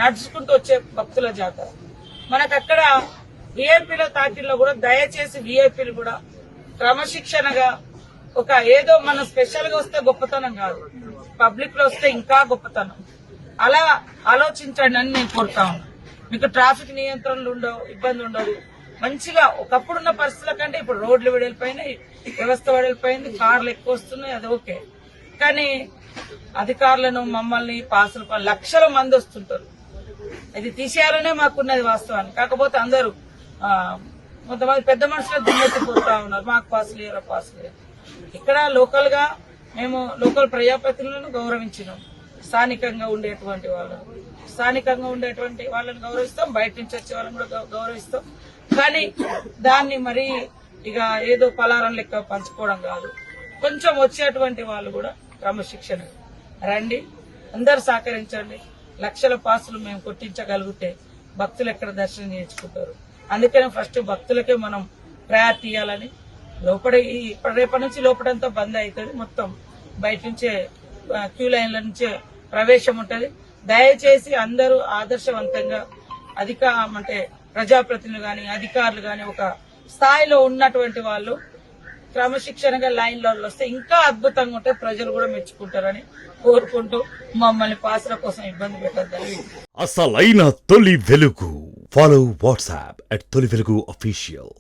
నడుచుకుంటూ వచ్చే భక్తుల జాతర. మనకు అక్కడ విఐపీల తాకిల్లో కూడా దయచేసి విఐపీలు కూడా క్రమశిక్షణగా ఒక ఏదో మనం స్పెషల్ గా వస్తే గొప్పతనం కాదు, పబ్లిక్ లో వస్తే ఇంకా గొప్పతనం. అలా ఆలోచించండి అని నేను కోరుతా ఉన్నాను. మీకు ట్రాఫిక్ నియంత్రణలు ఉండవు, ఇబ్బంది ఉండదు. మంచిగా ఒకప్పుడున్న పరిస్థితుల కంటే ఇప్పుడు రోడ్లు వెడల్పోయినాయి, వ్యవస్థ వెడల్పోయింది, కార్లు ఎక్కువ వస్తున్నాయి, అది ఓకే. కానీ అధికారులను మమ్మల్ని పాసులు లక్షల మంది వస్తుంటారు. ఇది తీసేయాలనే మాకున్నది వాస్తవాన్ని. కాకపోతే అందరూ కొంతమంది పెద్ద మనుషులు దుమ్మెత్తిపోతా ఉన్నారు, మాకు పాసులు ఇయ్యరా పాసులు ఇయ్యరా. ఇక్కడ లోకల్ గా మేము లోకల్ ప్రజాప్రతినిధులను గౌరవించినాం. స్థానికంగా ఉండేటువంటి వాళ్ళని గౌరవిస్తాం, బయట నుంచి వచ్చే వాళ్ళని కూడా గౌరవిస్తాం. కానీ దాన్ని మరి ఇక ఏదో పలారం లెక్క పంచుకోవడం కాదు. కొంచెం వచ్చేటువంటి వాళ్ళు కూడా క్రమశిక్షణ రండి, అందరు సహకరించండి. లక్షల పాసులు మేము కొట్టించగలిగితే భక్తులు ఎక్కడ దర్శనం చేయించుకుంటారు. అందుకనే ఫస్ట్ భక్తులకే మనం ప్రయారిటీ ఇవ్వాలని. రేపటి నుంచి లోపడంతా బంద్ అవుతుంది, మొత్తం బయట నుంచే క్యూ లైన్ల నుంచే ప్రవేశం ఉంటది. దయచేసి అందరూ ఆదర్శవంతంగా అంటే ప్రజాప్రతినిధులు గాని అధికారులు గాని ఒక స్థాయిలో ఉన్నటువంటి వాళ్ళు క్రమశిక్షణగా లైన్లో వస్తే ఇంకా అద్భుతంగా ఉంటే ప్రజలు కూడా మెచ్చుకుంటారని కోరుకుంటూ మమ్మల్ని పాసుల కోసం ఇబ్బంది పెట్టద్దని. అసలైన తొలి వెలుగు. ఫాలో వాట్సాప్ @తొలి వెలుగు అఫీషియల్.